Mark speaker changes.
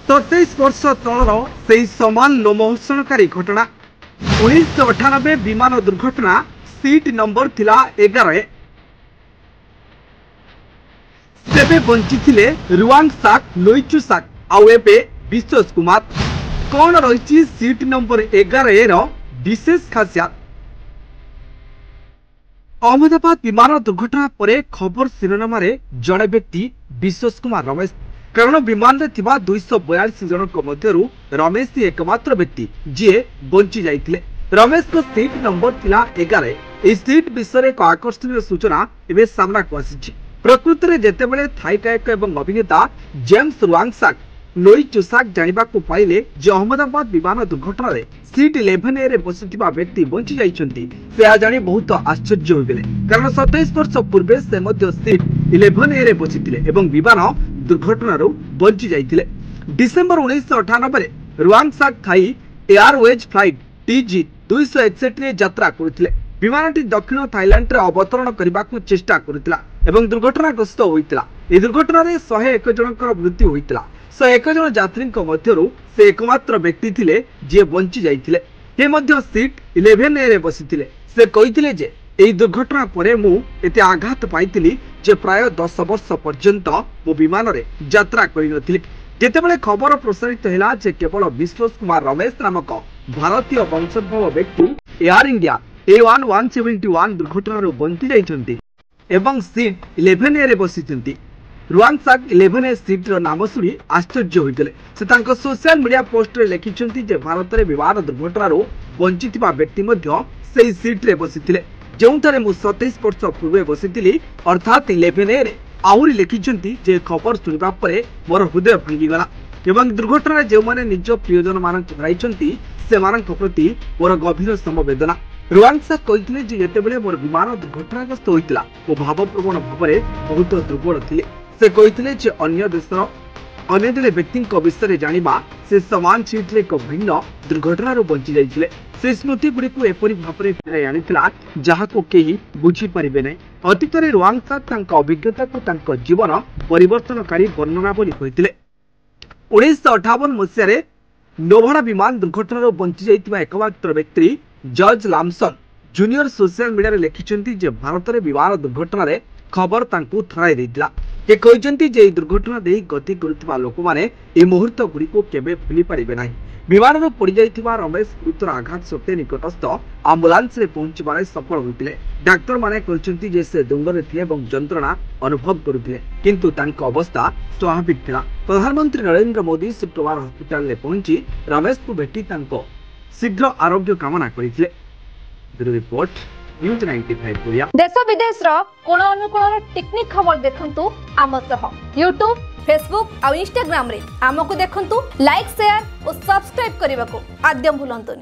Speaker 1: 27 वर्ष तलर से समान लोमहर्षणकारी घटना 1998 विमान दुर्घटना सीट नंबर थिला 11 सेबे बंची थिले रुआंग साक लोइचु साक आउ एबे विश्वास कुमार कौन रही सीट नंबर 11 रो विशेष खासियत। अहमदाबाद विमान दुर्घटना परे खबर शिरोनामा जड़े व्यक्ति विश्वास कुमार रमेश कारण विमान में 242 जन मध्यरु रमेश ही एकमात्र व्यक्ति जी बंची जाइथिले। रमेश को सीट नंबर थिला 11। इस सीट विषय एक आकर्षणीय सूचना एवं सामना को आसी। प्रकृत में जितेबाला थाई गायक एवं अभिनेता जेम्स रुआंगसाक लोई चुसाक जानिबा को पाइले जे अहमदाबाद विमान दुर्घटना रे सीट 11 रे बसिथिबा व्यक्ति बंची जाइछन्ती से जानी बहुत आश्चर्य होइबेले कारण 27 वर्ष पूर्वे से मध्य सीट 11 रे बसिथिले एवं विमान दुर्घटना रो बंची जाइथिले। डिसेंबर 1998 रे रुआंगसाक थाई एयरवेज फ्लाइट TG 261 रे यात्रा करथिले। विमानटी दक्षिण थाईलैंड रे अवतरण करबा को चेष्टा करथिला एवं दुर्घटनाग्रस्त होइतिला। ए दुर्घटना रे 101 जनकर मृत्यु होइतिला। 101 जन यात्री मध्यरु से एकमात्र व्यक्ति थिले जे बंची जाइथिले। हे मध्य सीट 11 रे बसिथिले। से कहिथिले जे एई दुर्घटना परे मु एते आघात पाइथिली जे प्राय 10 वर्ष पर्यंत मो विमान रे यात्रा करि नथिली। जेतेबेले खबर प्रसारित हैला जे केवल विश्वास कुमार रमेश नामक भारतीय वंशोद्भव व्यक्ति एयर इंडिया A1171 दुर्घटना रो बंची जाइछन्ती एवं सीट 11 रे बसिछन्ती। रुआंगसाक 11 सीट रो नाम सुनी आश्चर्य होइतले। से तांको सोशल मीडिया पोस्ट रे लिखिछन्ती जे भारत रे विमान दुर्घटना रो बंचिथिबा व्यक्ति मध्य सेही सीट रे बसिथिले जोंथरे मु 27 वर्ष पूर्वे बसिथिली अर्थात 11 रे। आहुरी लिखिछन्ती जे खबर सुनिबा परे मोर हृदय भांगी गला एवं दुर्घटना जो माने निज प्रियजन मानक हराइछन्ती से मानक प्रति मोर गभीर समवेदना। रुआंगसाक कहिथिले जे जेतेबेले मोर विमान दुर्घटनाग्रस्त होइतिला ओ भावप्रवण भावरे बहुत दुर्बल थिले। से कहिथिले जे अन्य देशर अन्य जने व्यक्ति विषय जानिबा से समान सीट रे एक भिन्न दुर्घटना रो बंची जाइथिले। से स्मृति गुड़ी को एपरी भावरे फिराई आनिथिला जहाको केही बुझी परिबे नै। अतीत रे रुआंगसाक तांका अभिज्ञता को तांका जीवन परिवर्तनकारी वर्णना बोली कहिथिले। 1958 मसिया रे नोभाडा विमान दुर्घटना रो बंची जाइतिबा एकमात्र व्यक्ति जॉर्ज लामसन जूनियर सोशल मीडिया रे लिखिछन्ती जे भारत रे विमान दुर्घटना रे खबर तांकु थराई दैतिला। के कहिछन्ती जे दुर्घटना देई गति करुथिबा लोक माने ए मुहूर्त गुडी को केबे भूली परिबे नाही। विमान रो पड़ी जाइतिबा रमेश गुरुतर आघात सत्ते निकटस्थ एम्बुलेंस रे पहुंचबारे सफल होइतिले। डाक्टर माने कहिछन्ती जे से दुंडरे थिले एवं जंत्रणा अनुभव करुथिले किंतु तांको अवस्था स्वाभाविक थिला। प्रधानमंत्री नरेंद्र मोदी शुक्रवार हॉस्पिटल रे पहुंची रमेश को भेटी तांको शीघ्र आरोग्य कामना करिथिले। ब्यूरो रिपोर्ट न्यूज 95 कोरिया।
Speaker 2: देश विदेश रो कोन अनुकोण टेक्निक खबर देखंतु आम सह YouTube Facebook और Instagram रे आमको देखंतु लाइक शेयर और सब्सक्राइब करने को आद्यम भूलंतुनी।